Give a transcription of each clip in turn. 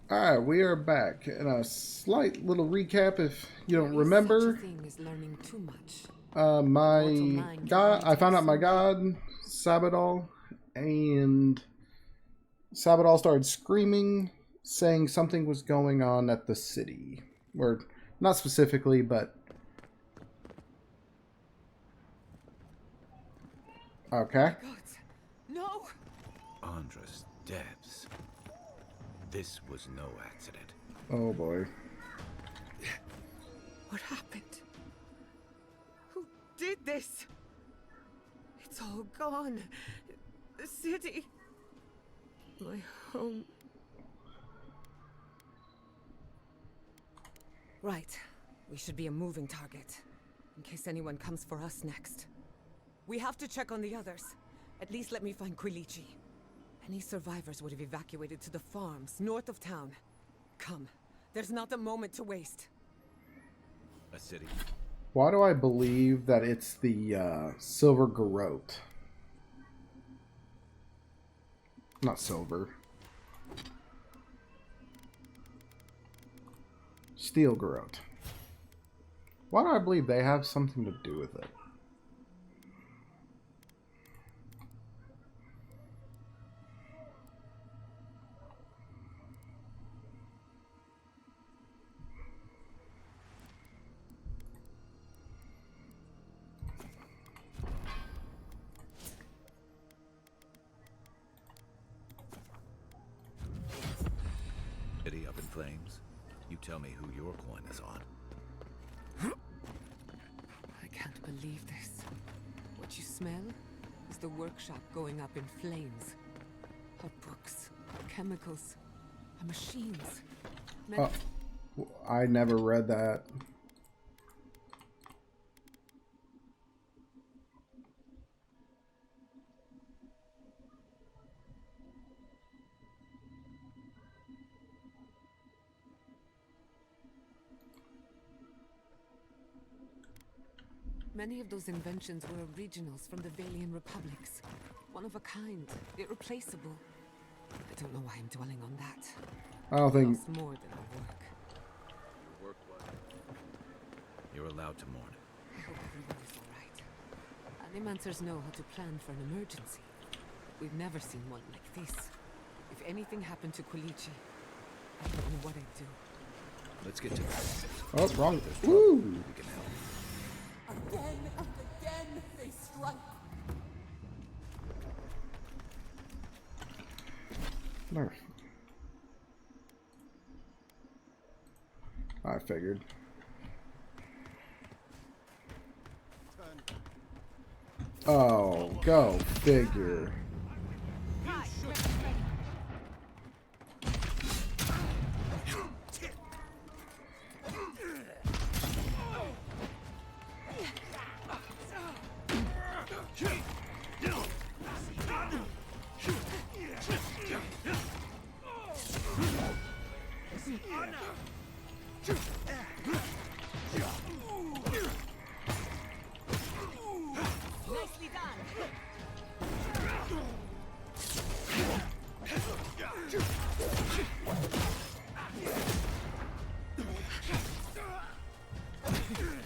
Alright, we are back. And a slight little recap if you don't There is such a remember. thing as learning too much. Mortal My mind can god, only I take found out so my much. god, Sabadal, and Sabadal started screaming, saying something was going on at the city. Or, not specifically, but. Oh Okay. my god. No! Andra's deaths. This was no accident. Oh boy. What happened? Who did this? It's all gone. The city. My home. Right. We should be a moving target. In case anyone comes for us next. We have to check on the others. At least let me find Quilici. Any survivors would have evacuated to the farms north of town. Come. There's not a moment to waste. A city. Why do I believe that it's the Silver Garrote? Not silver. Steel Garrote. Why do I believe they have something to do with it? City up in flames. You tell me who your coin is on. I can't believe this. What you smell is the workshop going up in flames. Our books, our chemicals, our machines. Oh, I never read that. Many of those inventions were originals from the Valian republics. One of a kind, irreplaceable. I don't know why I'm dwelling on that. I don't think. Lost more than our work. Work what? You're allowed to mourn. I hope everyone is alright. Animancers know how to plan for an emergency. We've never seen one like this. If anything happened to Quilici, I don't know what I'd do. Let's get to that. Oh, wrong. If there's trouble, Ooh. we can help. Again and again they strike. No. I figured. Oh, go figure. Nicely done!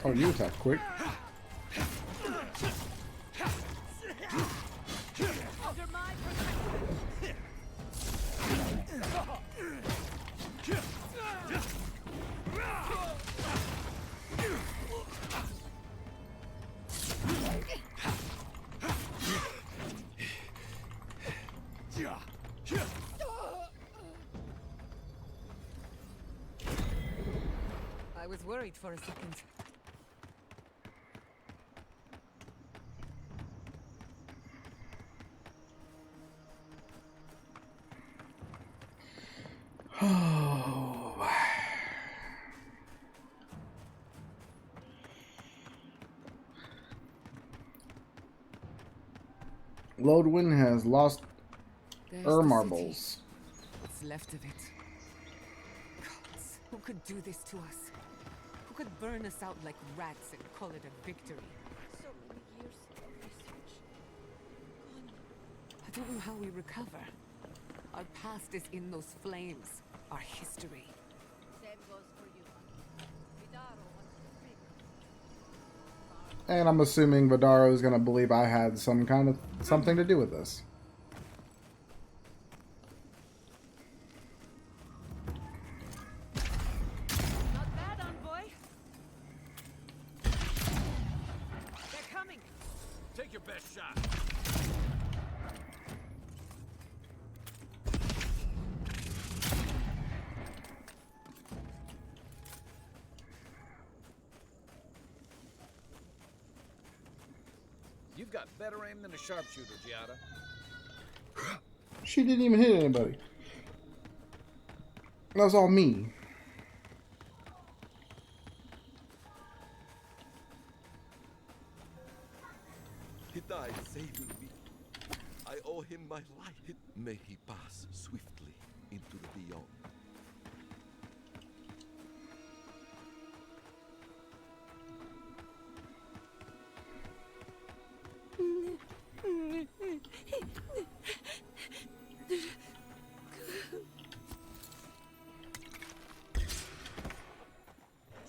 Oh, you attack quick. Under my protection! I was worried for a second. Oh. Lodwin has lost There's her the marbles. city. What's left of it. Gods, who could do this to us? Who could burn us out like rats and call it a victory? So many years of research. Gone. I don't know how we recover. Our past is in those flames. Our history. And I'm assuming Vidaro is going to believe I had some kind of something to do with this. Not bad, envoy. They're coming. Take your best shot. You've got better aim than a sharpshooter, Giada. She didn't even hit anybody. That was all me. He died saving me. I owe him my life. May he pass swiftly into the beyond.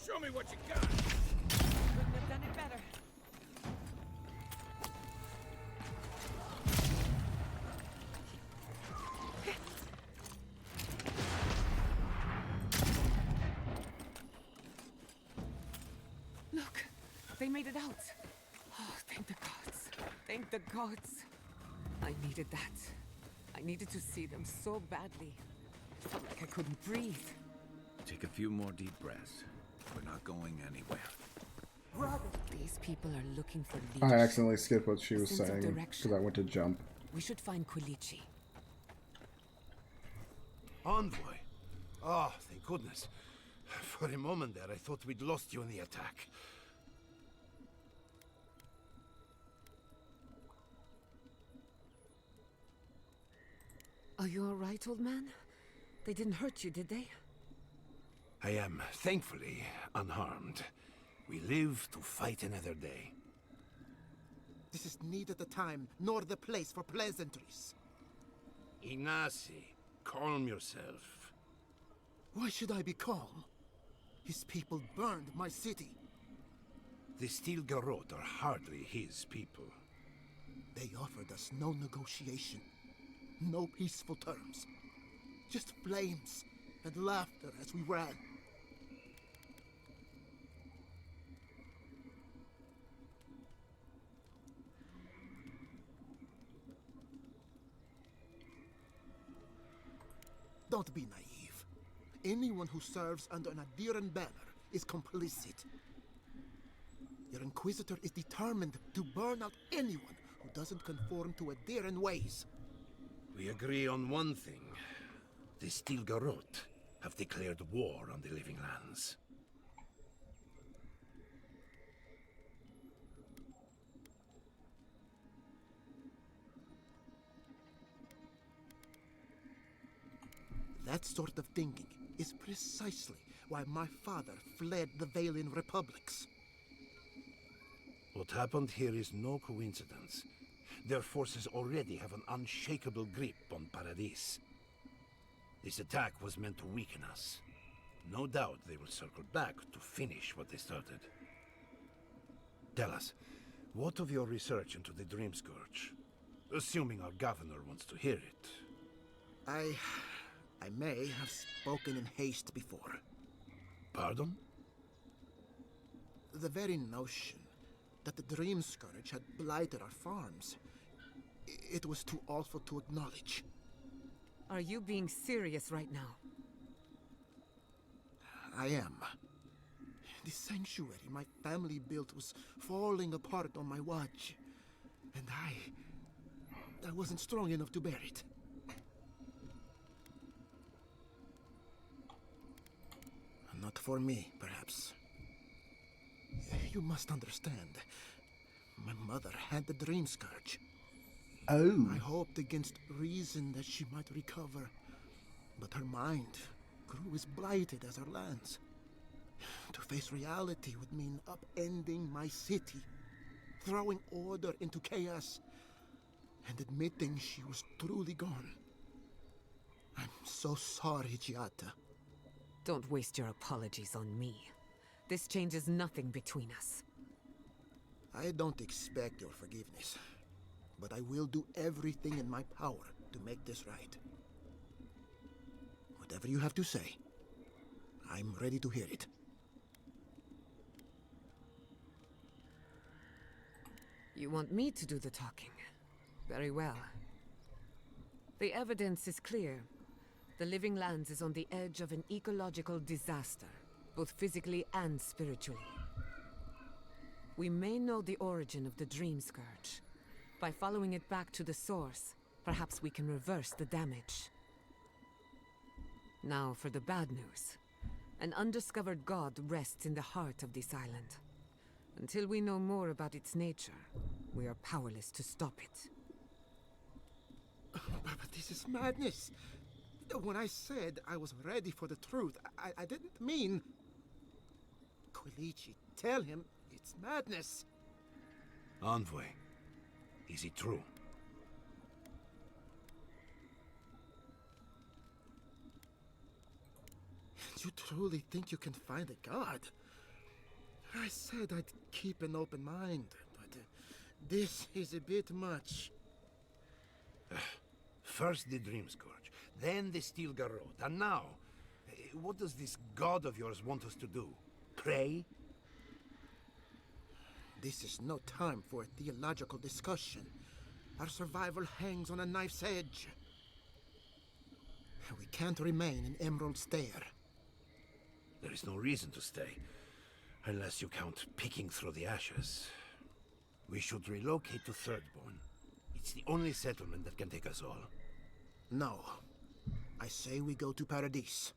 Show me what you got. Couldn't have done it better. Look, they made it out. Oh, thank the gods. Thank the gods. I needed that. I needed to see them so badly. I felt like I couldn't breathe. Take a few more deep breaths. We're not going anywhere. These people are looking for I leadership. accidentally skipped what she was Sense of saying direction. because I went to jump. We should find Quilici. Envoy? Oh, thank goodness. For a moment there, I thought we'd lost you in the attack. Are you all right, old man? They didn't hurt you, did they? I am, thankfully, unharmed. We live to fight another day. This is neither the time nor the place for pleasantries. Ignacy, calm yourself. Why should I be calm? His people burned my city. The Steel Garrote are hardly his people. They offered us no negotiation, no peaceful terms. Just flames and laughter as we ran. Don't be naive. Anyone who serves under an Adiran banner is complicit. Your Inquisitor is determined to burn out anyone who doesn't conform to Adiran ways. We agree on one thing. The Steel Garrote have declared war on the Living Lands. That sort of thinking is precisely why my father fled the Valian republics. What happened here is no coincidence. Their forces already have an unshakable grip on Paradis. This attack was meant to weaken us. No doubt they will circle back to finish what they started. Tell us, what of your research into the Dream Scourge? Assuming our governor wants to hear it. I may have spoken in haste before. Pardon? The very notion that the Dream Scourge had blighted our farms, it was too awful to acknowledge. Are you being serious right now? I am. The sanctuary my family built was falling apart on my watch. And I wasn't strong enough to bear it. Not for me, perhaps. You must understand. My mother had the Dream Scourge. Oh. I hoped against reason that she might recover. But her mind grew as blighted as her lands. To face reality would mean upending my city, throwing order into chaos, and admitting she was truly gone. I'm so sorry, Giada. Don't waste your apologies on me. This changes nothing between us. I don't expect your forgiveness, but I will do everything in my power to make this right. Whatever you have to say, I'm ready to hear it. You want me to do the talking? Very well. The evidence is clear. The Living Lands is on the edge of an ecological disaster, both physically and spiritually. We may know the origin of the Dream Scourge. By following it back to the source, perhaps we can reverse the damage. Now for the bad news. An undiscovered god rests in the heart of this island. Until we know more about its nature, we are powerless to stop it. But this is madness. When I said I was ready for the truth, I didn't mean... Quilici, tell him it's madness. Envoy, is it true? You truly think you can find a god? I said I'd keep an open mind, but this is a bit much. First the Dream Scourge, then the Steel Garrote, and now, what does this god of yours want us to do? Pray? This is no time for a theological discussion. Our survival hangs on a knife's edge. We can't remain in Emerald Stair. There is no reason to stay, unless you count picking through the ashes. We should relocate to Thirdborn. It's the only settlement that can take us all. No. I say we go to Paradise.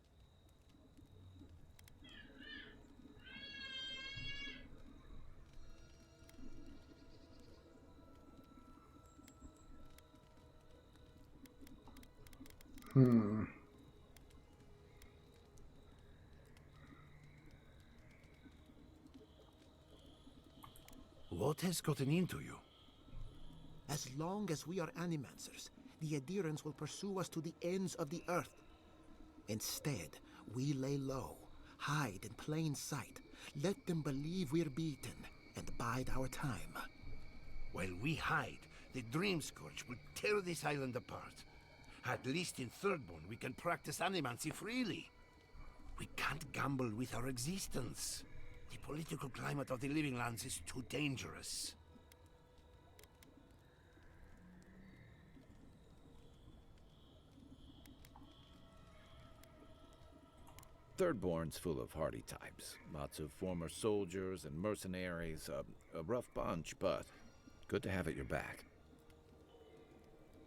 What has gotten into you? As long as we are Animancers, the Adherents will pursue us to the ends of the earth. Instead, we lay low, hide in plain sight, let them believe we're beaten, and bide our time. While we hide, the Dream Scourge will tear this island apart. At least in Thirdborn, we can practice animancy freely. We can't gamble with our existence. The political climate of the Living Lands is too dangerous. Thirdborn's full of hardy types. Lots of former soldiers and mercenaries. A rough bunch, but good to have at your back.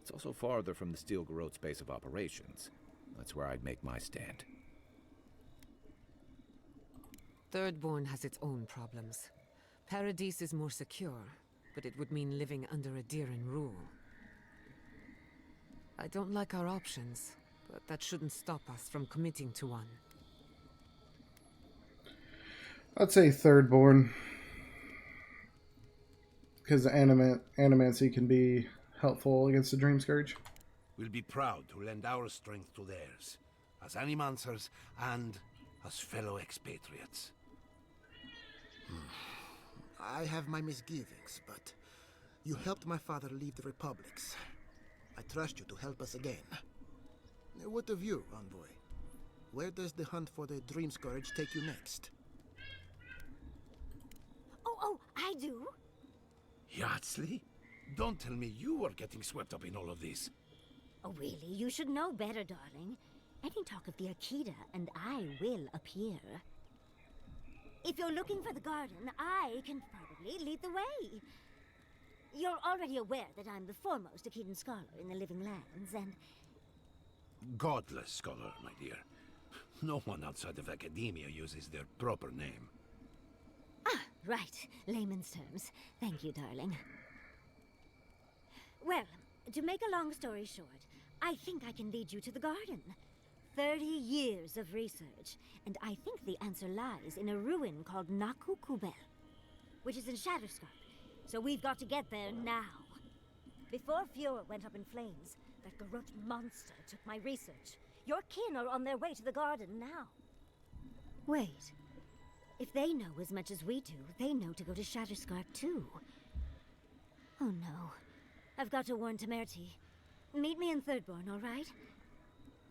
It's also farther from the Steel Garrote's base of operations. That's where I'd make my stand. Thirdborn has its own problems. Paradise is more secure, but it would mean living under Adheran rule. I don't like our options, but that shouldn't stop us from committing to one. I'd say Thirdborn. Because animancy can be helpful against the Dream Scourge. We'll be proud to lend our strength to theirs, as Animancers and as fellow expatriates. I have my misgivings, but you helped my father leave the Republics. I trust you to help us again. What of you, Envoy? Where does the hunt for the Dream Scourge take you next? Oh, I do. Yardsley? Don't tell me you were getting swept up in all of this. Oh, really? You should know better, darling. Any talk of the Akita, and I will appear. If you're looking for the garden, I can probably lead the way. You're already aware that I'm the foremost Akitan scholar in the Living Lands, and... Godless scholar, my dear. No one outside of academia uses their proper name. Ah, right. Layman's terms. Thank you, darling. Well, to make a long story short, I think I can lead you to the garden. 30 years of research, and I think the answer lies in a ruin called Naku Kubel, which is in Shatterscarp. So we've got to get there now. Before Fjord went up in flames, that Garrote monster took my research. Your kin are on their way to the garden now. Wait. If they know as much as we do, they know to go to Shatterscarp too. Oh no. I've got to warn Temerity. Meet me in Thirdborn, all right?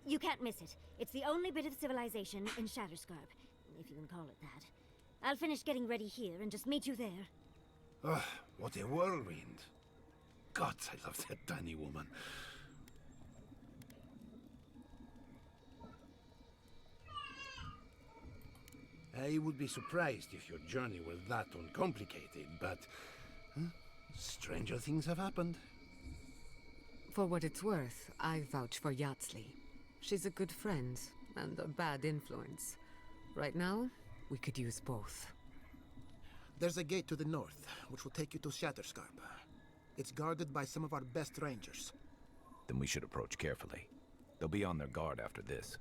You can't miss it. It's the only bit of civilization in Shatterscarp, if you can call it that. I'll finish getting ready here and just meet you there. Ah, what a whirlwind. God, I love that tiny woman. I would be surprised if your journey were that uncomplicated, but stranger things have happened. For what it's worth, I vouch for Yatsley. She's a good friend and a bad influence. Right now, we could use both. There's a gate to the north, which will take you to Shatterscarp. It's guarded by some of our best rangers. Then we should approach carefully. They'll be on their guard after this.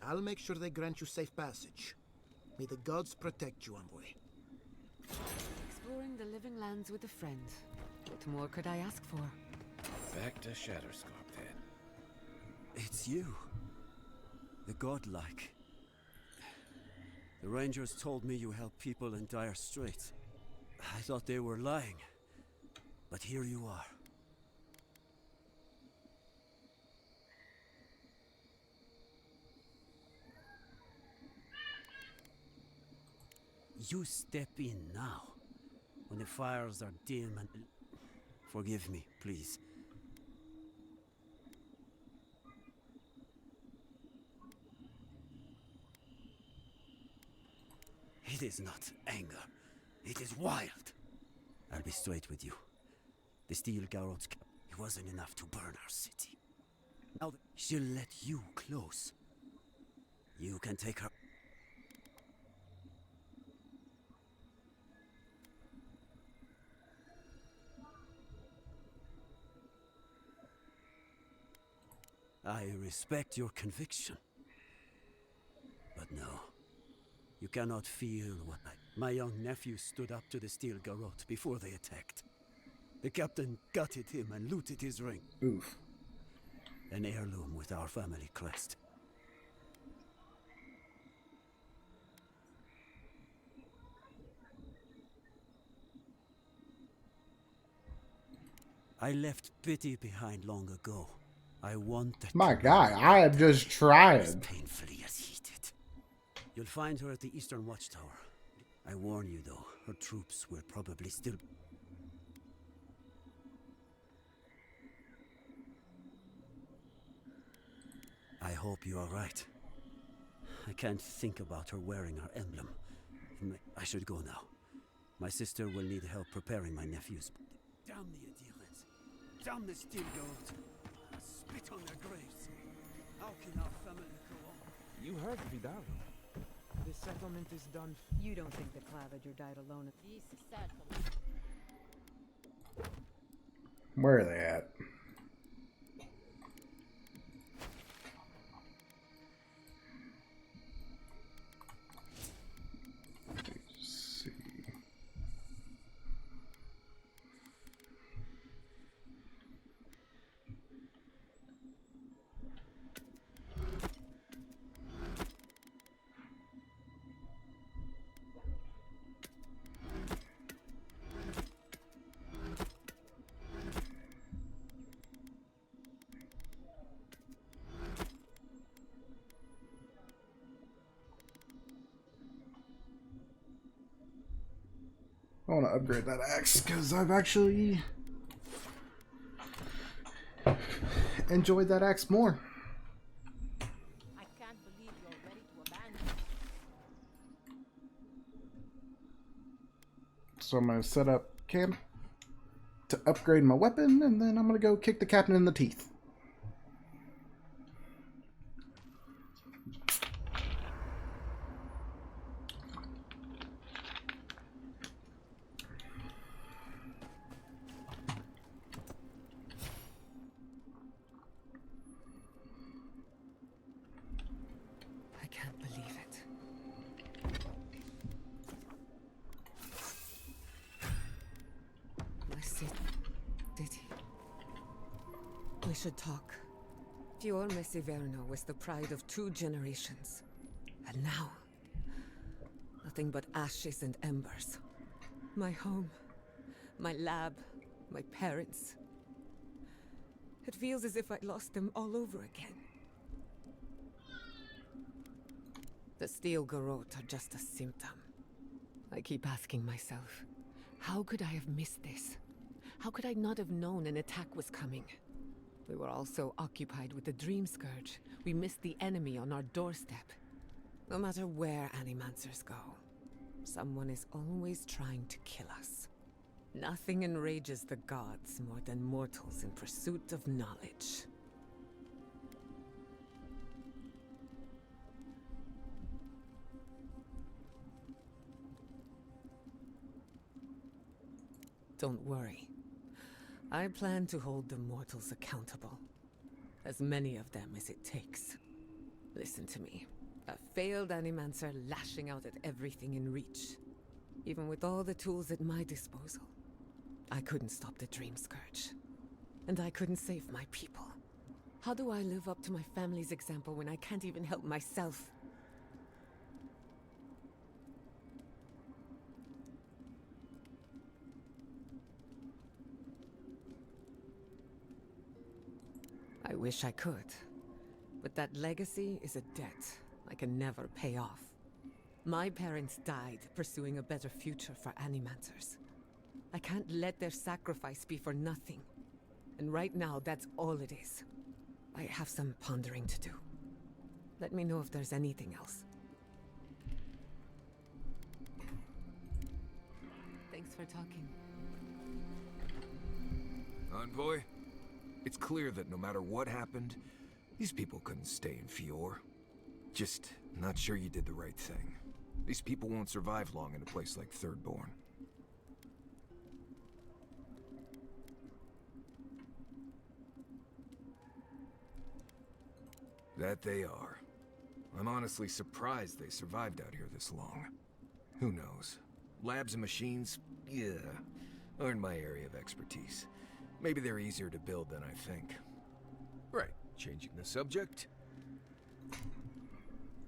I'll make sure they grant you safe passage. May the gods protect you, envoy. Exploring the living lands with a friend. What more could I ask for? Back to Shatterscarp, then. It's you. The godlike. The Rangers told me you help people in dire straits. I thought they were lying. But here you are. You step in now, when the fires are dim and... Forgive me, please. It is not anger. It is wild. I'll be straight with you. The Steel Garrote, it wasn't enough to burn our city. Now she'll let you close. You can take her... I respect your conviction. But no. You cannot feel what my young nephew stood up to the Steel Garrote before they attacked. The captain gutted him and looted his ring. Oof. An heirloom with our family crest. I left pity behind long ago. I want that. My God, I am just trying. As painfully as he did. You'll find her at the Eastern Watchtower. I warn you, though, her troops will probably still... I hope you are right. I can't think about her wearing her emblem. I should go now. My sister will need help preparing my nephews. Damn the adherents. Damn the Steel Garrote. Spit on their graves. How can our family go on? You heard Vidal. The settlement is done. You don't think the Clavager died alone? Where are they at? Let's see. I want to upgrade that axe because I've actually enjoyed that axe more. I can't believe you're ready to abandon. So I'm going to set up camp to upgrade my weapon, and then I'm going to go kick the captain in the teeth. I can't believe it. My city. We should talk. Fior Messiverno was the pride of 2 generations. And now, Nothing but ashes and embers. My home, my lab, my parents. It feels as if I lost them all over again. The Steel Garrote are just a symptom. I keep asking myself, how could I have missed this? How could I not have known an attack was coming? We were all so occupied with the Dream Scourge, we missed the enemy on our doorstep. No matter where Animancers go, someone is always trying to kill us. Nothing enrages the gods more than mortals in pursuit of knowledge. Don't worry. I plan to hold the mortals accountable. As many of them as it takes. Listen to me. A failed Animancer lashing out at everything in reach. Even with all the tools at my disposal, I couldn't stop the Dream Scourge. And I couldn't save my people. How do I live up to my family's example when I can't even help myself? I wish I could. But that legacy is a debt I can never pay off. My parents died pursuing a better future for Animancers. I can't let their sacrifice be for nothing. And right now, that's all it is. I have some pondering to do. Let me know if there's anything else. Thanks for talking. Envoy, it's clear that no matter what happened, these people couldn't stay in Fior. Just not sure you did the right thing. These people won't survive long in a place like Thirdborn. That they are. I'm honestly surprised they survived out here this long. Who knows? Labs and machines? Yeah, aren't my area of expertise. Maybe they're easier to build than I think. Right, changing the subject.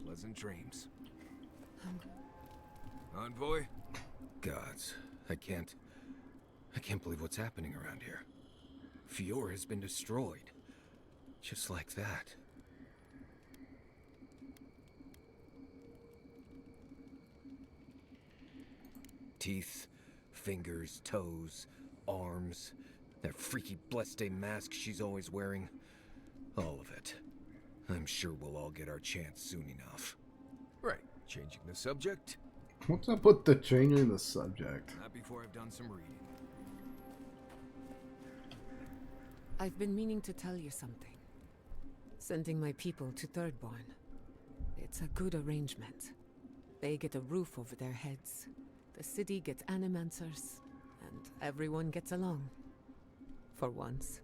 Pleasant dreams. Envoy? Gods, I can't believe what's happening around here. Fior has been destroyed. Just like that. Teeth, fingers, toes, arms, that freaky Bleste mask she's always wearing. All of it. I'm sure we'll all get our chance soon enough. Right, changing the subject? What's up with the changing the subject? Not before I've done some reading. I've been meaning to tell you something. Sending my people to Thirdborn. It's a good arrangement. They get a roof over their heads. The city gets Animancers, and everyone gets along. For once.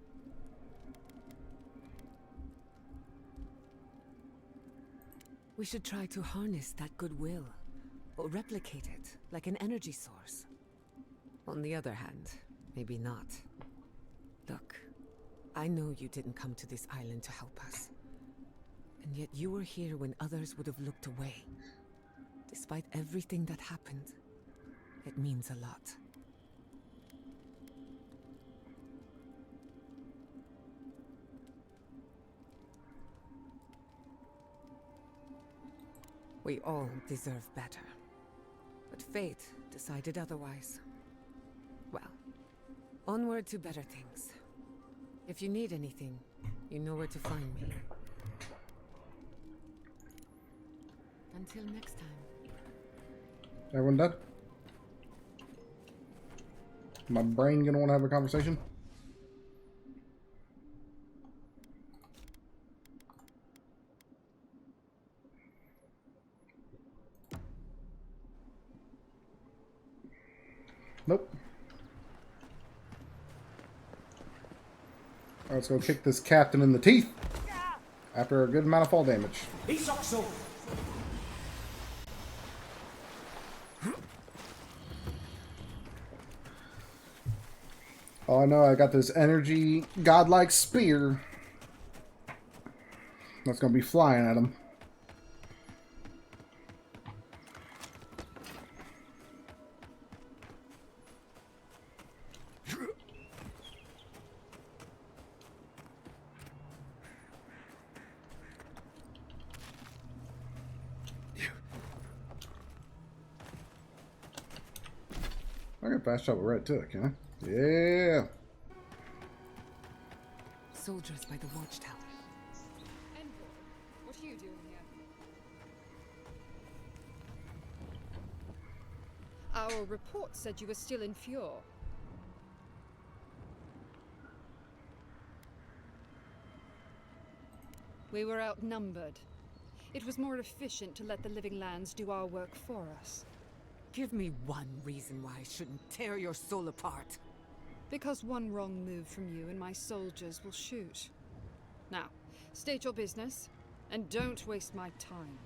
We should try to harness that goodwill, or replicate it, like an energy source. On the other hand, maybe not. Look, I know you didn't come to this island to help us. And yet you were here when others would have looked away. Despite everything that happened, it means a lot. We all deserve better. But fate decided otherwise. Well, onward to better things. If you need anything, you know where to find me. Until next time. Everyone dead? My brain gonna want to have a conversation? Nope. Alright, let's go kick this captain in the teeth after a good amount of fall damage. Oh, I know, I got this energy godlike spear that's gonna be flying at him. got fast travel right to it, can I? Yeah. Soldiers by the watchtower. Envoy, what are you doing here? Our report said you were still in Fjord. We were outnumbered. It was more efficient to let the living lands do our work for us. Give me one reason why I shouldn't tear your soul apart. Because one wrong move from you and my soldiers will shoot. Now, state your business, and don't waste my time.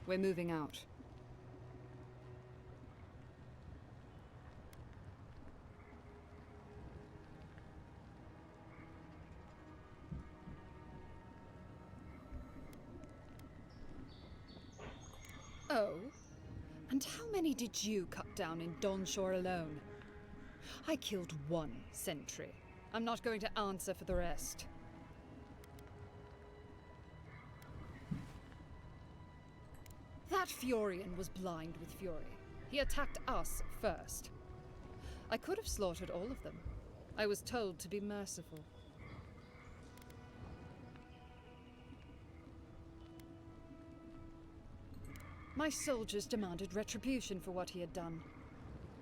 We're moving out. Oh? And how many did you cut down in Donshore alone? I killed one sentry. I'm not going to answer for the rest. That Furion was blind with fury. He attacked us first. I could have slaughtered all of them. I was told to be merciful. My soldiers demanded retribution for what he had done.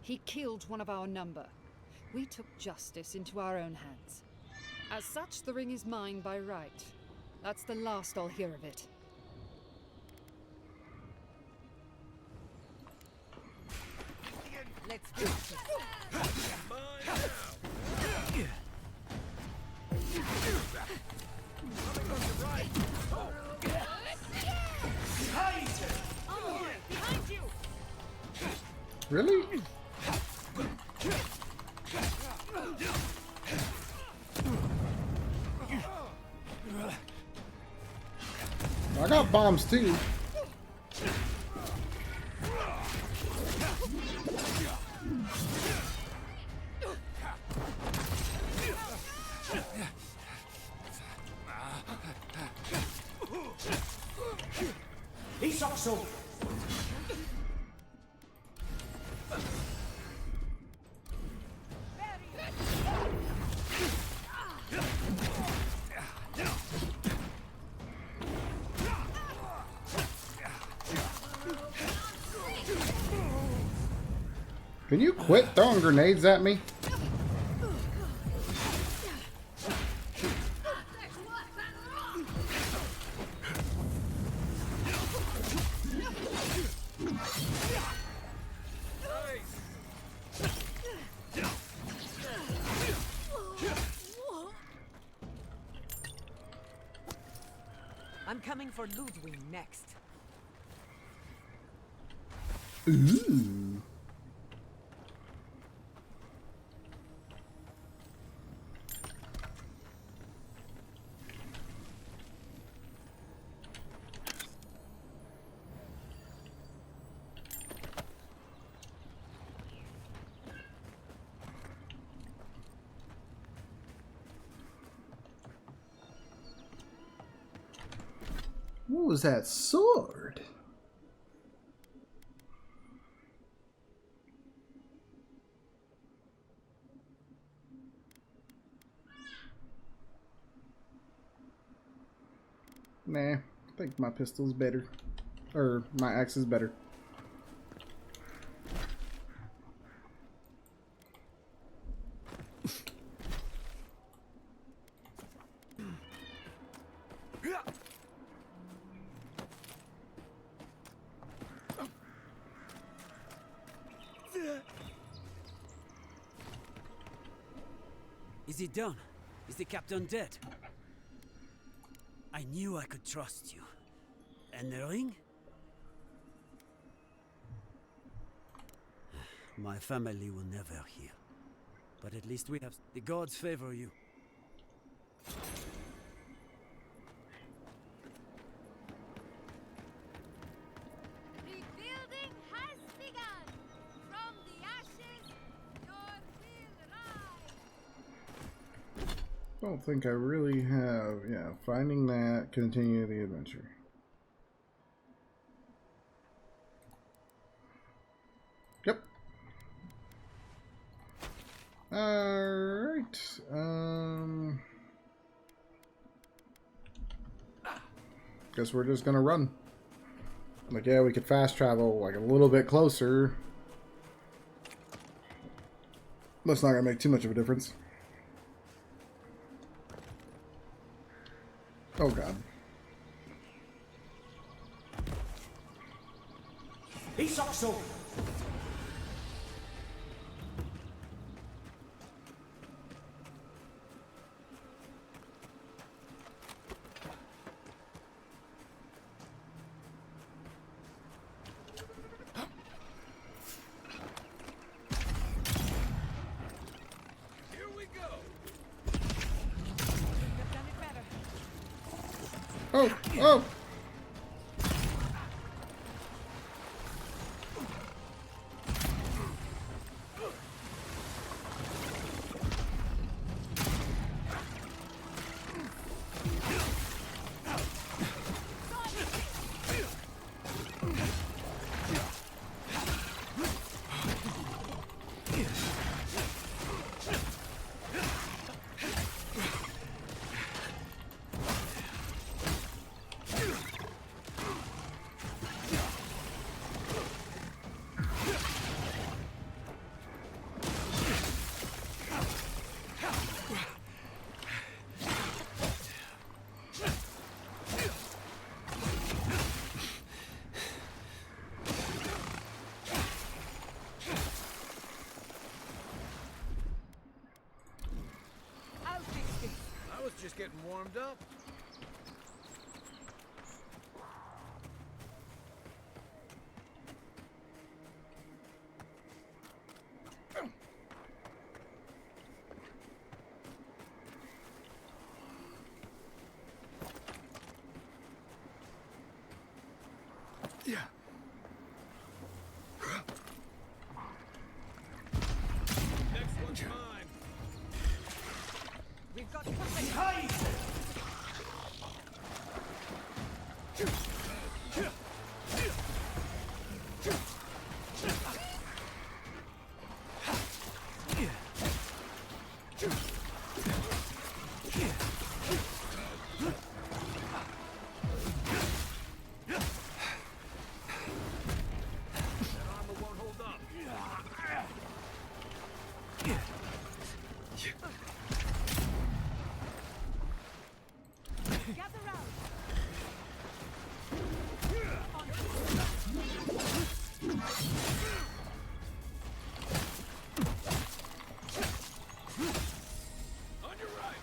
He killed one of our number. We took justice into our own hands. As such, the ring is mine by right. That's the last I'll hear of it. Let's do this. Behind you! Really? I got bombs too. Can you quit throwing grenades at me? I'm coming for Ludwig next. Ooh. What was that sword? Nah, I think my pistol's better. Or my axe is better. Is he done? Is the captain dead? I knew I could trust you. And the ring? My family will never hear. But at least we have... The gods favor you. Rebuilding has begun. From the ashes, your will rise. Don't think I really have. Yeah, finding that, continue the adventure. Yep. Alright. Guess we're just gonna run. I'm like, yeah, we could fast travel like a little bit closer. That's not gonna make too much of a difference. Oh god. Isakso! Oh! Oh! I was just getting warmed up. Yeah. Next one's mine. We've got company. Hide! Gather round. On your right.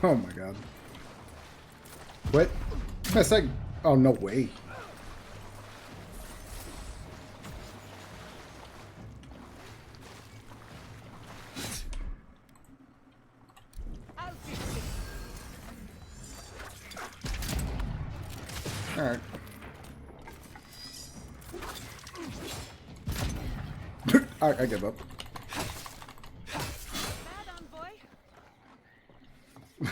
Oh my god. What? That's like... Oh, no way. Alright. I give up.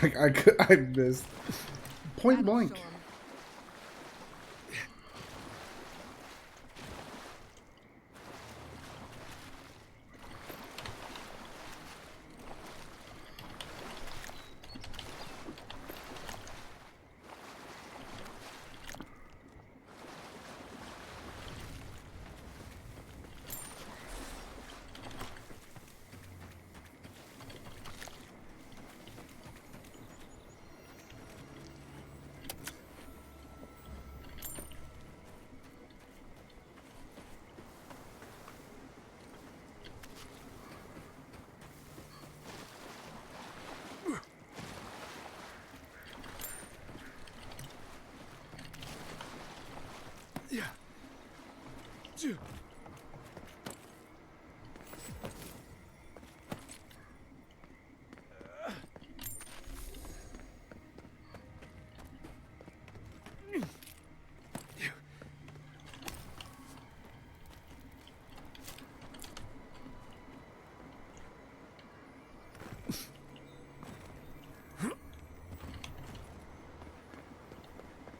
Like I missed point blank.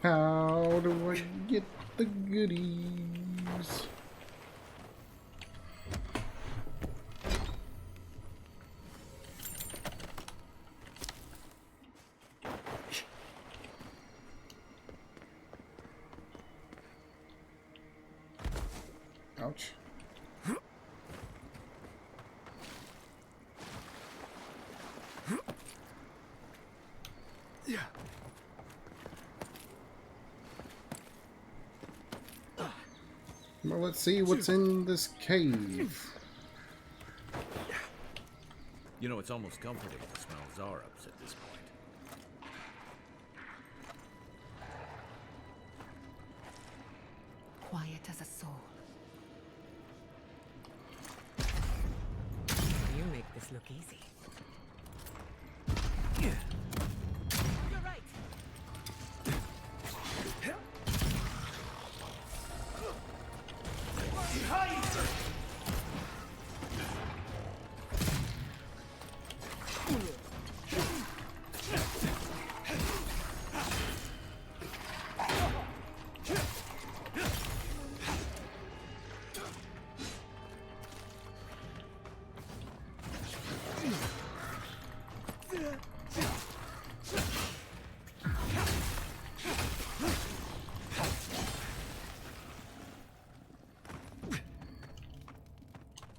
How do I get the goodies? Ouch. Yeah. Well, let's see what's in this cave. You know, it's almost comforting to smell Zarops at this point. Quiet as a soul. You make this look easy. You're right.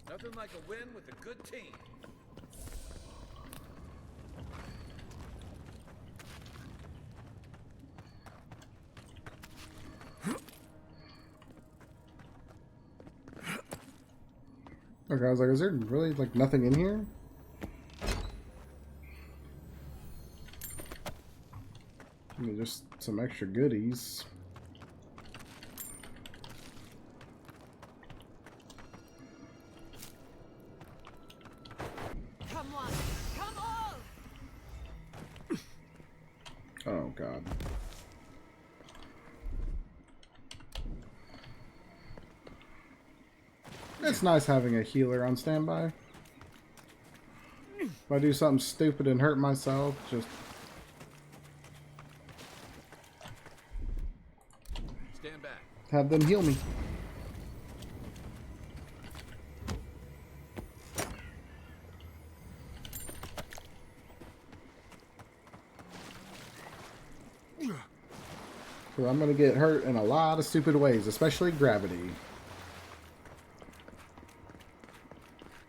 Nothing like a win with a good team. Okay, I was like, is there really like nothing in here? I mean, just some extra goodies. Come on, come on! Oh god. It's nice having a healer on standby. If I do something stupid and hurt myself, just Stand back. have them heal me. So I'm gonna get hurt in a lot of stupid ways, especially gravity.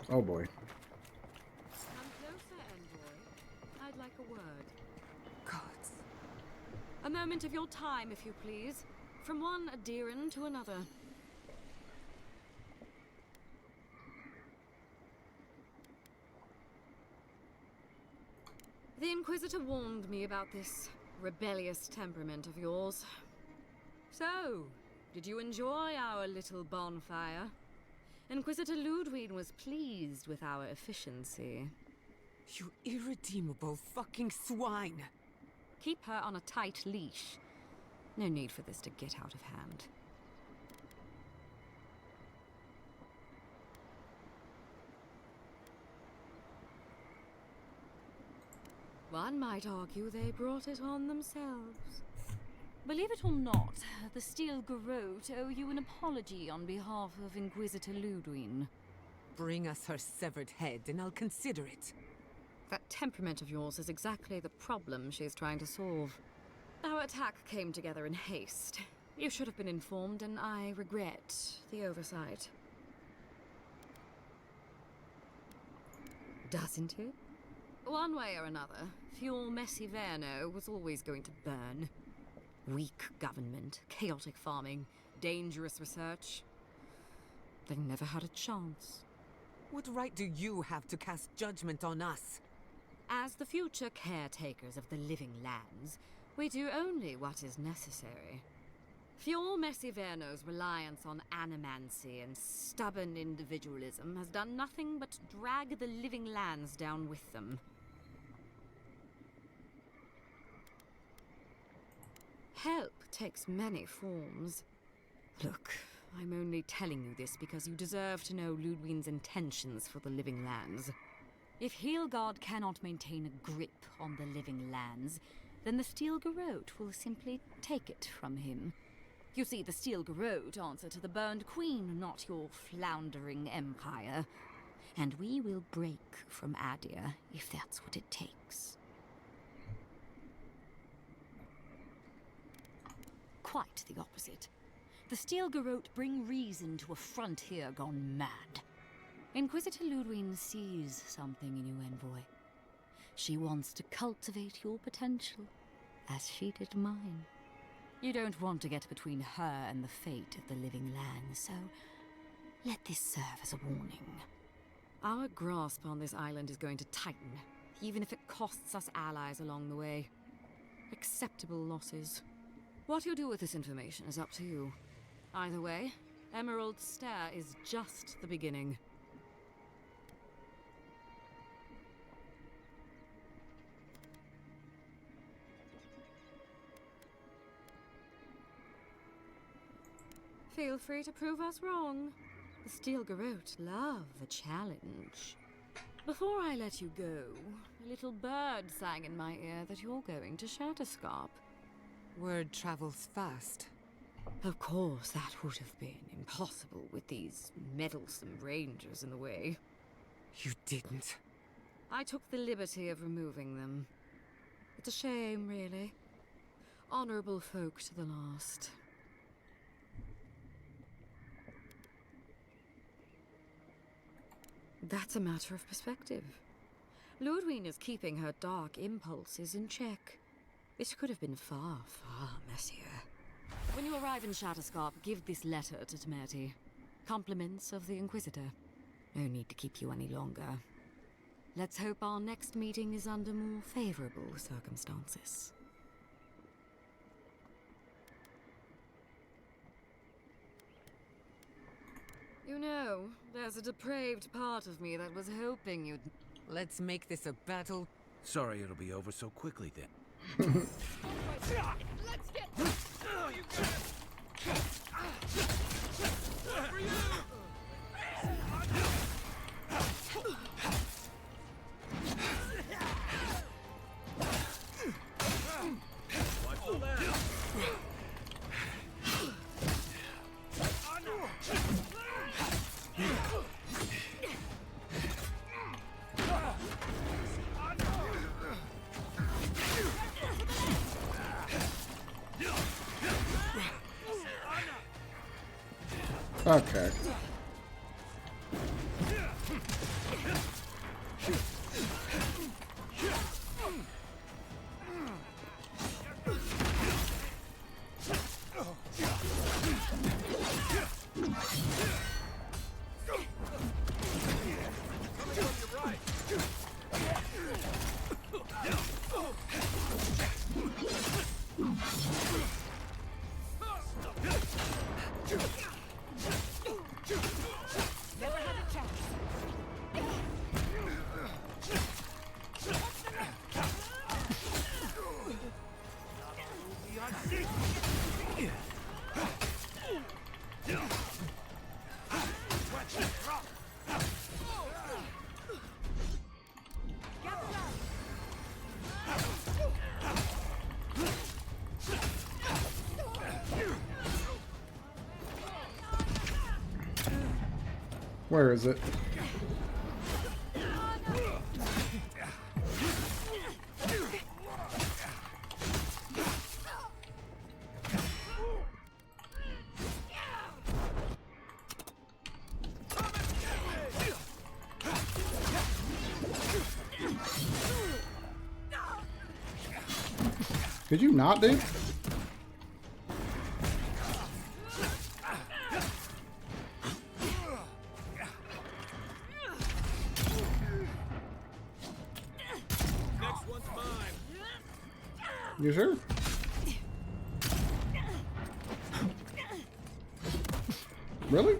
Oh boy. Come closer, envoy. I'd like a word. Gods. A moment of your time, if you please. From one Adiran to another. The Inquisitor warned me about this rebellious temperament of yours. So, did you enjoy our little bonfire? Inquisitor Ludwig was pleased with our efficiency. You irredeemable fucking swine! Keep her on a tight leash. No need for this to get out of hand. One might argue they brought it on themselves. Believe it or not, the Steel Garrote owe you an apology on behalf of Inquisitor Ludwig. Bring us her severed head and I'll consider it. That temperament of yours is exactly the problem she's trying to solve. Our attack came together in haste. You should have been informed, and I regret the oversight. Doesn't it? One way or another, Fuel Messiverno was always going to burn. Weak government, chaotic farming, dangerous research. They never had a chance. What right do you have to cast judgment on us? As the future caretakers of the living lands, we do only what is necessary. Fjord Messiverno's reliance on animancy and stubborn individualism has done nothing but drag the living lands down with them. Help takes many forms. Look, I'm only telling you this because you deserve to know Ludwig's intentions for the living lands. If Hilgard cannot maintain a grip on the living lands, then the Steel Garrote will simply take it from him. You see, the Steel Garrote answer to the Burned Queen, not your floundering empire. And we will break from Adir if that's what it takes. Quite the opposite. The Steel Garrote bring reason to a frontier gone mad. Inquisitor Ludwig sees something in you, envoy. She wants to cultivate your potential, as she did mine. You don't want to get between her and the fate of the living land, so let this serve as a warning. Our grasp on this island is going to tighten, even if it costs us allies along the way. Acceptable losses. What you do with this information is up to you. Either way, Emerald Stair is just the beginning. Feel free to prove us wrong. The Steel Garrote love a challenge. Before I let you go, a little bird sang in my ear that you're going to Shatterscarp. Word travels fast. Of course, that would have been impossible with these meddlesome rangers in the way. You didn't? I took the liberty of removing them. It's a shame, really. Honorable folk to the last. That's a matter of perspective. Ludwig is keeping her dark impulses in check. This could have been far, far messier. When you arrive in Shatterscarp, give this letter to Temerty. Compliments of the Inquisitor. No need to keep you any longer. Let's hope our next meeting is under more favorable circumstances. You know, there's a depraved part of me that was hoping you'd... Let's make this a battle. Sorry it'll be over so quickly then. Let's get... Oh, you got it! For you! Watch the left! Okay. Where is it? Did you not, dude? Next one's mine. You sure? Really?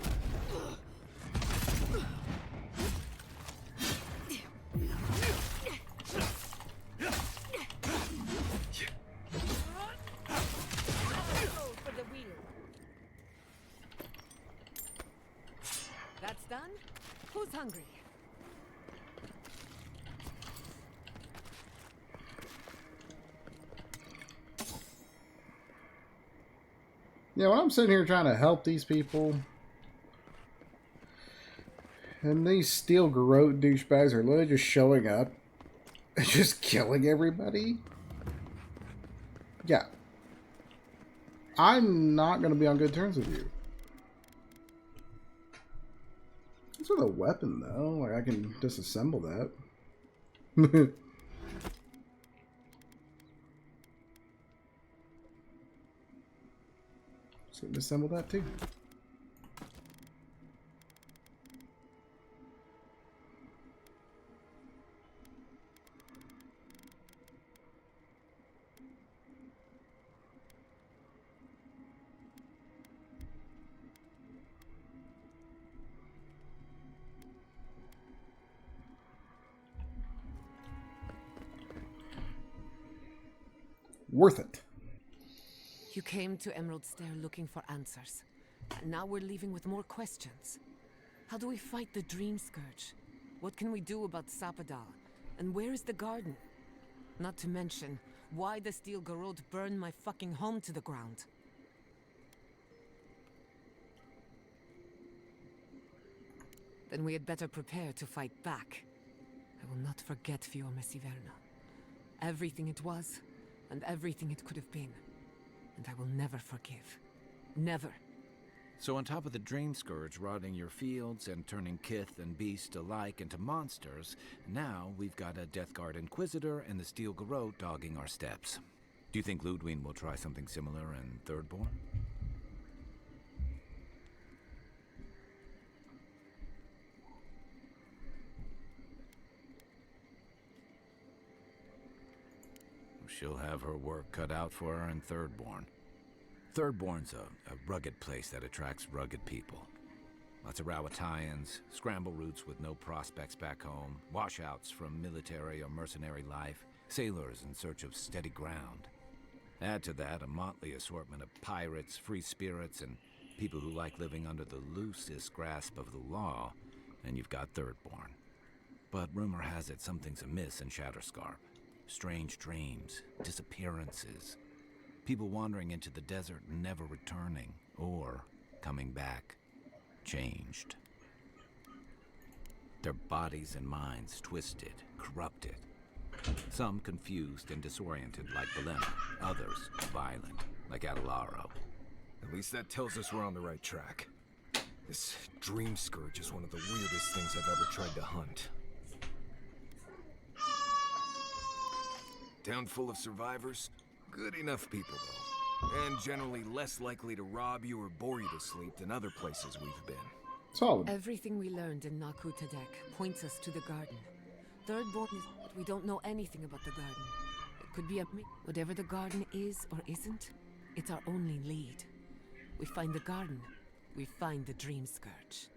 That's done? Who's hungry? Yeah, when I'm sitting here trying to help these people, and these Steel Garrote douchebags are literally just showing up and just killing everybody. Yeah. I'm not going to be on good terms with you. It's with a weapon, though. Like, I can disassemble that. So disassemble that, too. Worth it. You came to Emerald Stair looking for answers. And now we're leaving with more questions. How do we fight the Dream Scourge? What can we do about Sapadal? And where is the garden? Not to mention, why the Steel Garrote burned my fucking home to the ground. Then we had better prepare to fight back. I will not forget Fiume Siverna. Everything it was, and everything it could have been. And I will never forgive. Never. So on top of the Dream Scourge rotting your fields and turning kith and beast alike into monsters, now we've got a Death Guard Inquisitor and the Steel Garrote dogging our steps. Do you think Ludwig will try something similar in Thirdborn? She'll have her work cut out for her in Thirdborn. Thirdborn's a rugged place that attracts rugged people. Lots of Rawatayans, scramble routes with no prospects back home, washouts from military or mercenary life, sailors in search of steady ground. Add to that a motley assortment of pirates, free spirits, and people who like living under the loosest grasp of the law, and you've got Thirdborn. But rumor has it something's amiss in Shatterscarp. Strange dreams, disappearances. People wandering into the desert and never returning, or coming back, changed. Their bodies and minds twisted, corrupted. Some confused and disoriented like Belema, others violent like Adelaro. At least that tells us we're on the right track. This Dream Scourge is one of the weirdest things I've ever tried to hunt. Town full of survivors? Good enough people, though. And generally less likely to rob you or bore you to sleep than other places we've been. Solid. Everything we learned in Naku Tadek points us to the garden. Thirdborn is... We don't know anything about the garden. It could be a... Whatever the garden is or isn't, it's our only lead. We find the garden, we find the Dream Scourge.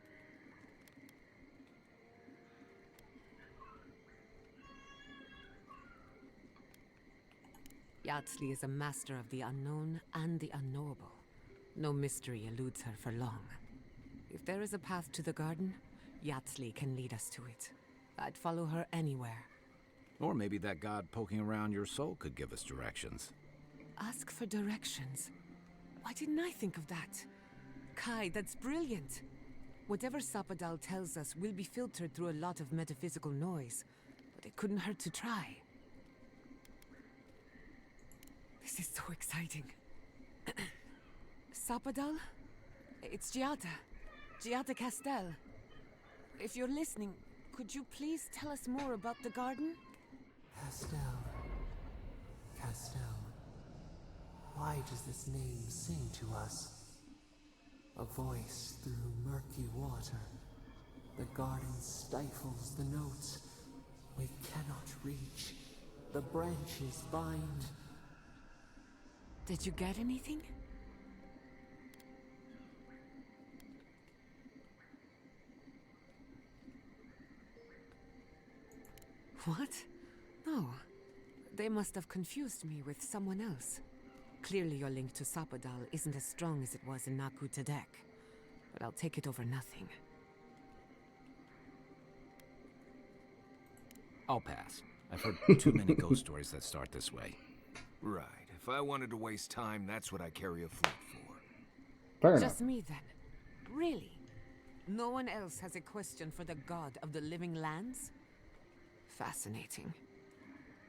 Yatsley is a master of the unknown and the unknowable. No mystery eludes her for long. If there is a path to the garden, Yatsley can lead us to it. I'd follow her anywhere. Or maybe that god poking around your soul could give us directions. Ask for directions. Why didn't I think of that? Kai, that's brilliant. Whatever Sapadal tells us will be filtered through a lot of metaphysical noise, but it couldn't hurt to try. This is so exciting. Sapadal? It's Giada. Giada Castel. If you're listening, could you please tell us more about the garden? Castel. Castel. Why does this name sing to us? A voice through murky water. The garden stifles the notes. We cannot reach. The branches bind. Did you get anything? What? No. They must have confused me with someone else. Clearly your link to Sapadal isn't as strong as it was in Naku Tadek. But I'll take it over nothing. I'll pass. I've heard too many ghost stories that start this way. Right. If I wanted to waste time, that's what I carry a flute for. Fair Just enough. me then. Really? No one else has a question for the god of the living lands? Fascinating.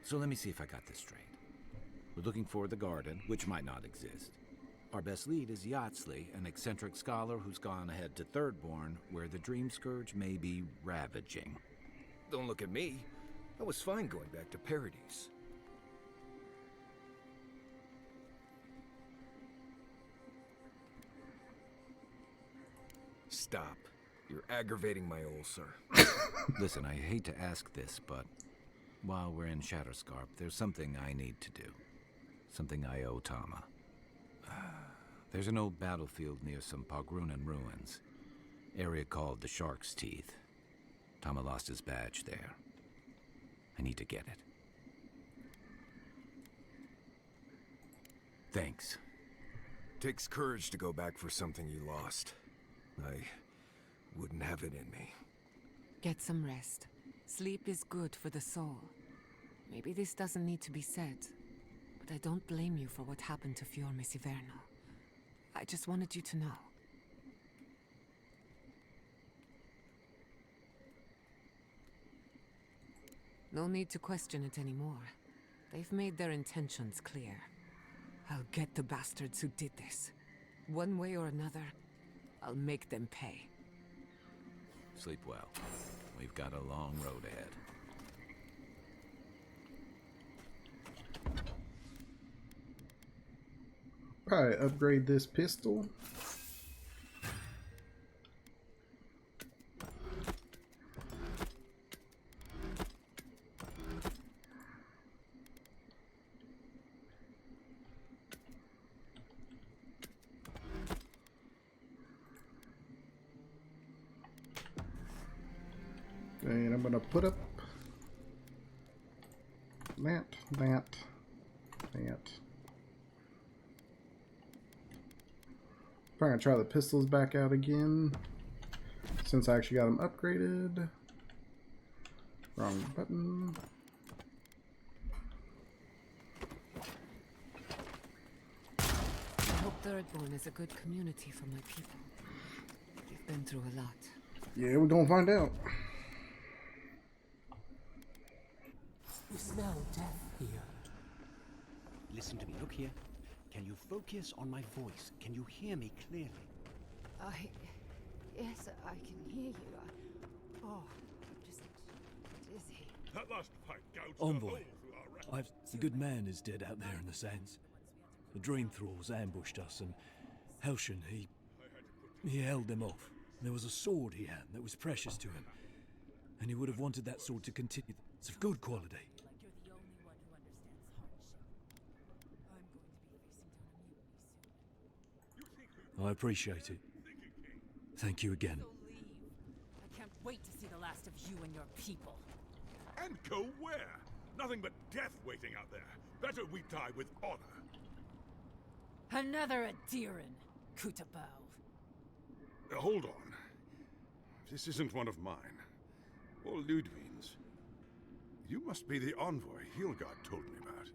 So let me see if I got this straight. We're looking for the garden, which might not exist. Our best lead is Yatsley, an eccentric scholar who's gone ahead to Thirdborn, where the Dream Scourge may be ravaging. Don't look at me. I was fine going back to Paradise. Stop. You're aggravating my ulcer. Listen, I hate to ask this, but while we're in Shatterscarp, there's something I need to do. Something I owe Tama. There's an old battlefield near some Pogrunan ruins. Area called the Shark's Teeth. Tama lost his badge there. I need to get it. Thanks. Takes courage to go back for something you lost. I wouldn't have it in me. Get some rest. Sleep is good for the soul. Maybe this doesn't need to be said, but I don't blame you for what happened to Fiorme Siverno. I just wanted you to know. No need to question it anymore. They've made their intentions clear. I'll get the bastards who did this. One way or another, I'll make them pay. Sleep well. We've got a long road ahead. Probably upgrade this pistol. And I'm gonna put up that. Probably gonna try the pistols back out again, since I actually got them upgraded. Wrong button. I hope Thirdborn is a good community for my people. They've been through a lot. Yeah, we're gonna find out. You smell death here. Listen to me. Look here. Can you focus on my voice? Can you hear me clearly? Yes, I can hear you. I'm just dizzy. That last fight gouged Envoy, a hole through our record. the good man is dead out there in the sands. The Dream Thralls ambushed us, and Helshin, he held them off. There was a sword he had that was precious to him, and he would have wanted that sword to continue. It's of good quality. I appreciate it. Thank you again. I can't wait to see the last of you and your people. And go where? Nothing but death waiting out there. Better we die with honor. Another Adiran, Kutabao. Hold on. This isn't one of mine. Or Ludwig's. You must be the envoy Hilgard told me about.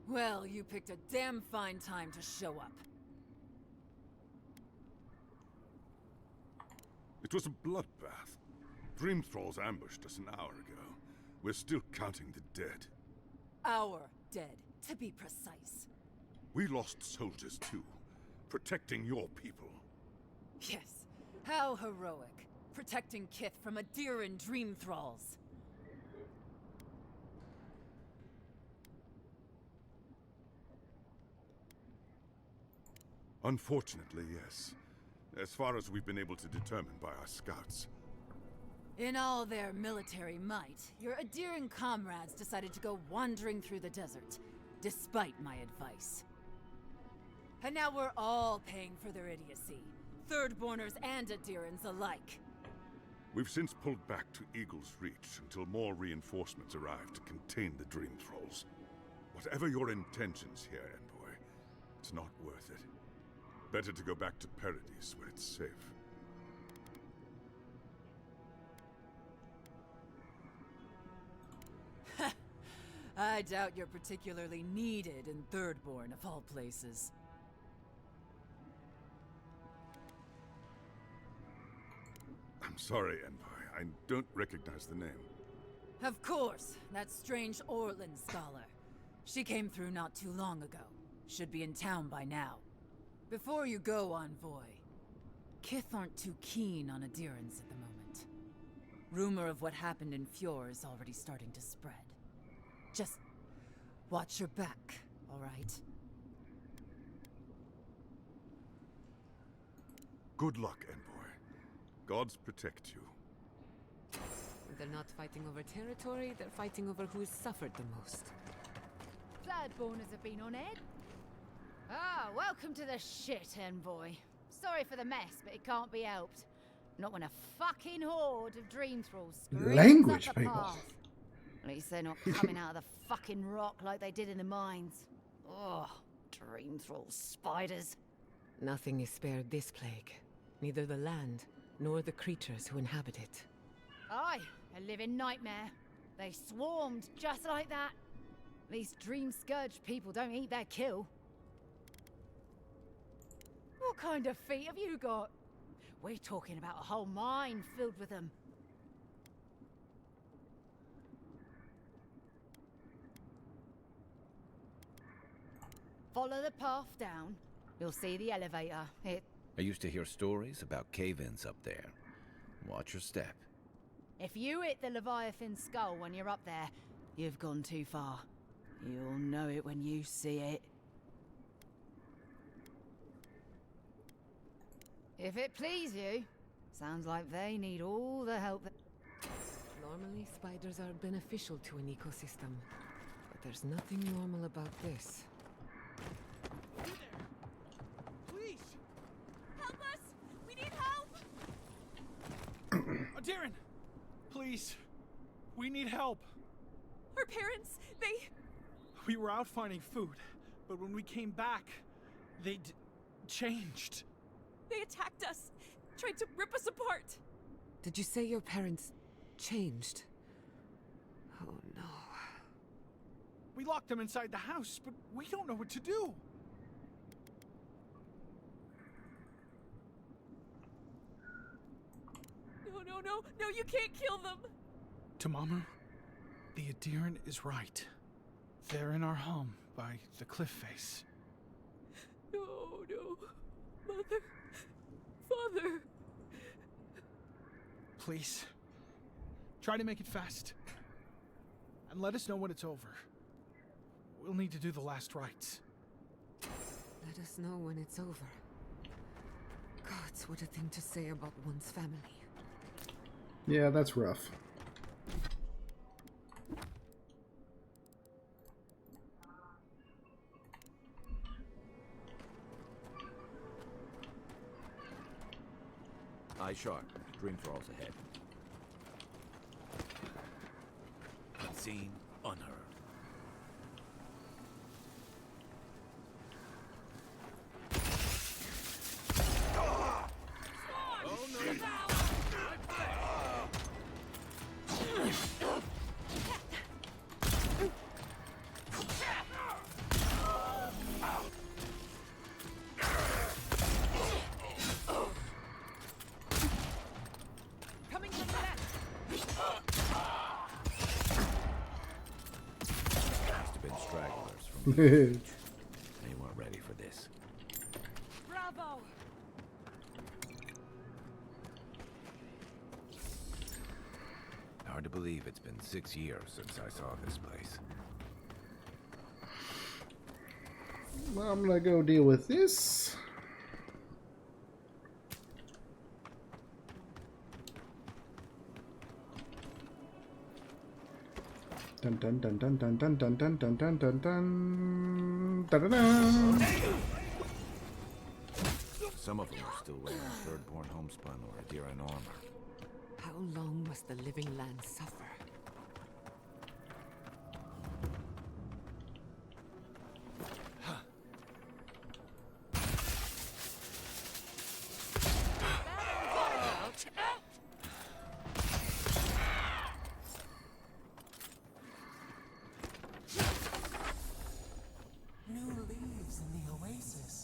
Well, you picked a damn fine time to show up. It was a bloodbath. Dream Thralls ambushed us an hour ago. We're still counting the dead. Our dead, to be precise. We lost soldiers too, protecting your people. Yes, how heroic. Protecting Kith from Adiran Dream Thralls. Unfortunately, yes. As far as we've been able to determine by our scouts. In all their military might, your Adiran comrades decided to go wandering through the desert, despite my advice. And now we're all paying for their idiocy. Thirdborners and Adirans alike. We've since pulled back to Eagle's Reach until more reinforcements arrive to contain the Dream Thralls. Whatever your intentions here, Envoy, it's not worth it. Better to go back to Paradise where it's safe. I doubt you're particularly needed in Thirdborn, of all places. I'm sorry, Envoy. I don't recognize the name. Of course, that strange Orlin scholar. She came through not too long ago. Should be in town by now. Before you go, Envoy, Kith aren't too keen on adherence at the moment. Rumor of what happened in Fjord is already starting to spread. Just watch your back, all right? Good luck, Envoy. Gods protect you. They're not fighting over territory, they're fighting over who's suffered the most. Thirdborners have been on edge. Ah, welcome to the shit, Envoy. Sorry for the mess, but it can't be helped. Not when a fucking horde of Dream Thralls screams Language, up the people. path. At least they're not coming out of the fucking rock like they did in the mines. Oh, Dream Thrall spiders. Nothing is spared this plague. Neither the land, nor the creatures who inhabit it. Aye, a living nightmare. They swarmed just like that. These Dream Scourge people don't eat their kill. What kind of feet have you got? We're talking about a whole mine filled with them. Follow the path down. You'll see the elevator. I used to hear stories about cave-ins up there. Watch your step. If you hit the Leviathan skull when you're up there, you've gone too far. You'll know it when you see it. If it please you, sounds like they need all the help that... Normally, spiders are beneficial to an ecosystem. But there's nothing normal about this. Please! Help us! We need help! Darren! Please! We need help! Our parents, they... We were out finding food, but when we came back, they changed. They attacked us, tried to rip us apart. Did you say your parents changed? Oh no. We locked them inside the house, but we don't know what to do. No, you can't kill them. Tamamu, the Adherent is right. They're in our home by the cliff face. No. Mother. Father. Please. Try to make it fast. And let us know when it's over. We'll need to do the last rites. Let us know when it's over. Gods, what a thing to say about one's family. Yeah, that's rough. Eye sharp. Dream Thralls ahead. Unseen, unheard. Oh no! Coming from the left. Must have been stragglers from the village. They weren't ready for this. Bravo. Hard to believe it's been 6 years since I saw this place. Well, I'm gonna go deal with this. Dun dun dun dun dun dun dun dun dun dun dun dun dun dun. Some of them are still wearing Thirdborn homespun or Adira armor. How long must the living land suffer? New leaves in the oasis.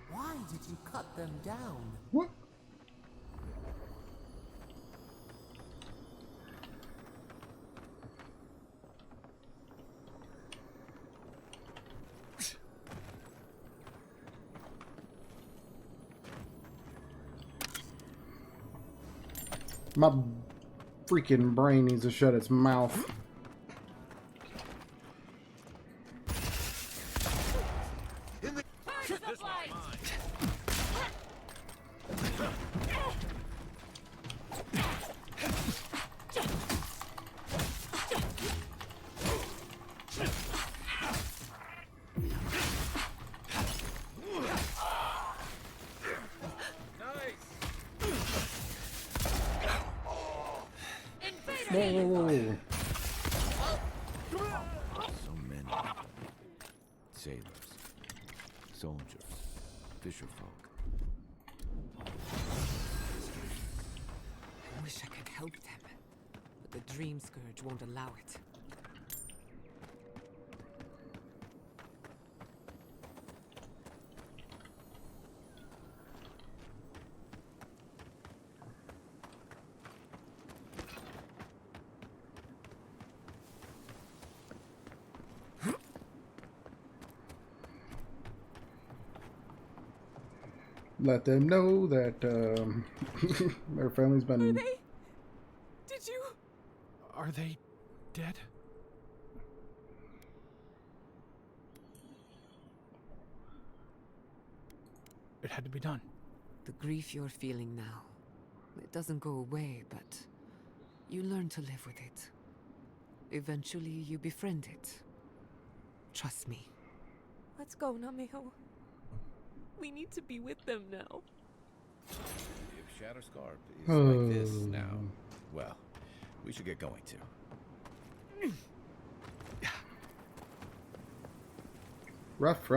Why did you cut them down? What? My freaking brain needs to shut its mouth. Whoa. So many. Sailors, soldiers, fisherfolk. I wish I could help them, but the Dream Scourge won't allow it. Let them know that their family's been. Are they? Did you? Are they dead? It had to be done. The grief you're feeling now, it doesn't go away, but you learn to live with it. Eventually, you befriend it. Trust me. Let's go, Namiho. We need to be with them now. If Shatterscarp is like this now, well, we should get going too. Rough.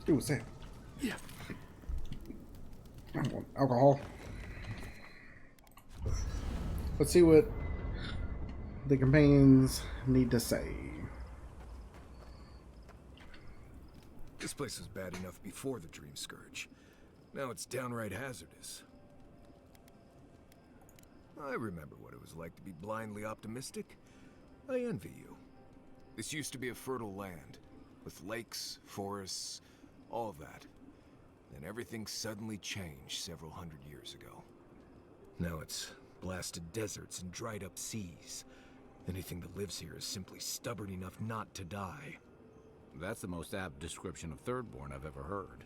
Ooh, Sam. Yeah. I want alcohol. Let's see what the companions need to say. This place was bad enough before the Dream Scourge. Now it's downright hazardous. I remember what it was like to be blindly optimistic. I envy you. This used to be a fertile land, with lakes, forests, all of that. Then everything suddenly changed several hundred years ago. Now it's blasted deserts and dried up seas. Anything that lives here is simply stubborn enough not to die. That's the most apt description of Thirdborn I've ever heard.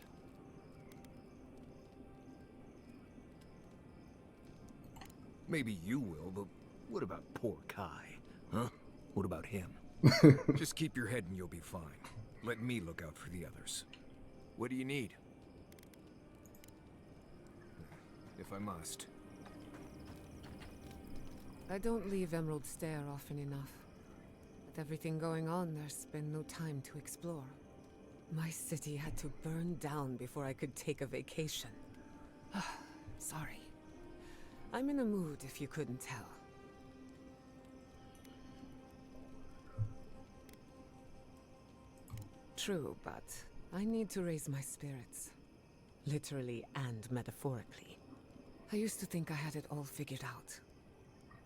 Maybe you will, but what about poor Kai? Huh? What about him? Just keep your head and you'll be fine. Let me look out for the others. What do you need? If I must. I don't leave Emerald Stair often enough. With everything going on, there's been no time to explore. My city had to burn down before I could take a vacation. Sorry. I'm in a mood, if you couldn't tell. True, but I need to raise my spirits. Literally and metaphorically. I used to think I had it all figured out.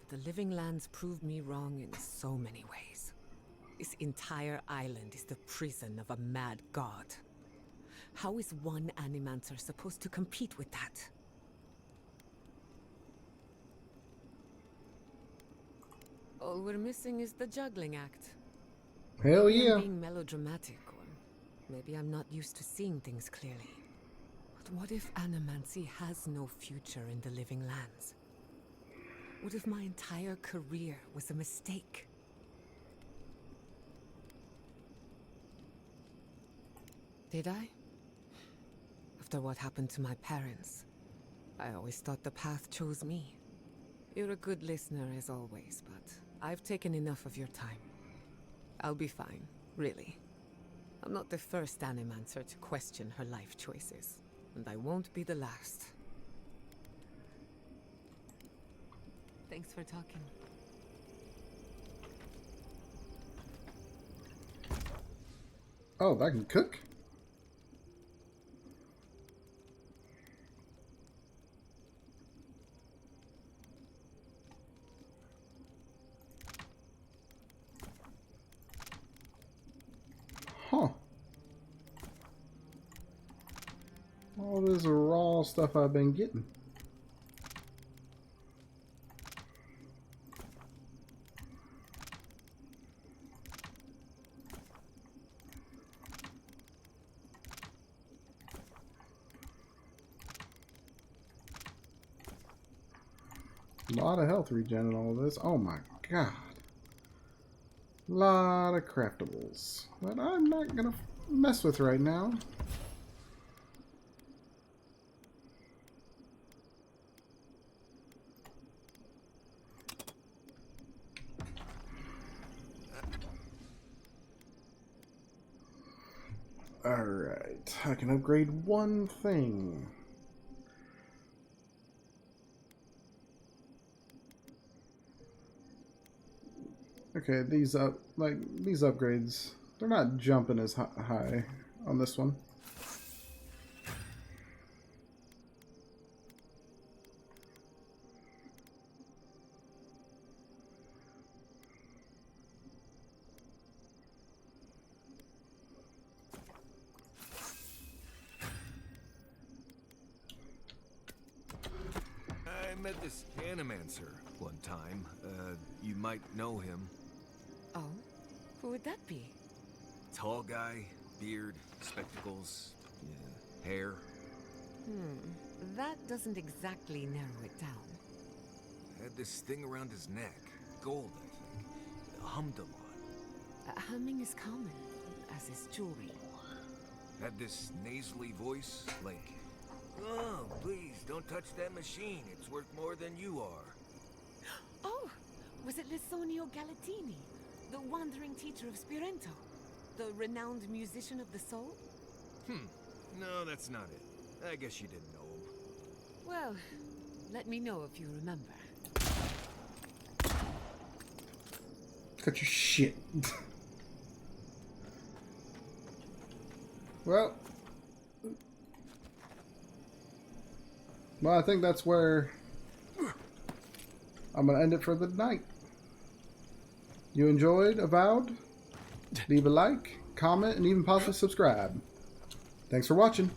But the Living Lands proved me wrong in so many ways. This entire island is the prison of a mad god. How is one Animancer supposed to compete with that? All we're missing is the juggling act. Hell Maybe yeah. I'm being melodramatic, or maybe I'm not used to seeing things clearly. But what if Animancy has no future in the Living Lands? What if my entire career was a mistake? Did I? After what happened to my parents, I always thought the path chose me. You're a good listener as always, but I've taken enough of your time. I'll be fine, really. I'm not the first Animancer to question her life choices, and I won't be the last. Thanks for talking. Oh, that can cook? Huh. All this raw stuff I've been getting. A lot of health regen in all of this. Oh my god. Lot of craftables that I'm not gonna mess with right now. Alright, I can upgrade one thing. Okay, these upgrades, they're not jumping as high on this one. I met this Animancer one time. You might know him. Oh? Who would that be? Tall guy, beard, spectacles, hair. That doesn't exactly narrow it down. Had this thing around his neck. Gold, I think. Hummed a lot. Humming is common, as is jewelry. Had this nasally voice, like, "Oh, please, don't touch that machine. It's worth more than you are." Oh! Was it Lissonio Galatini, the wandering teacher of Spirento? The renowned musician of the soul? No, that's not it. I guess you didn't know him. Well, let me know if you remember. Cut your shit. Well, I think that's where I'm going to end it for the night. You enjoyed Avowed? Leave a like, comment, and even possibly subscribe. Thanks for watching.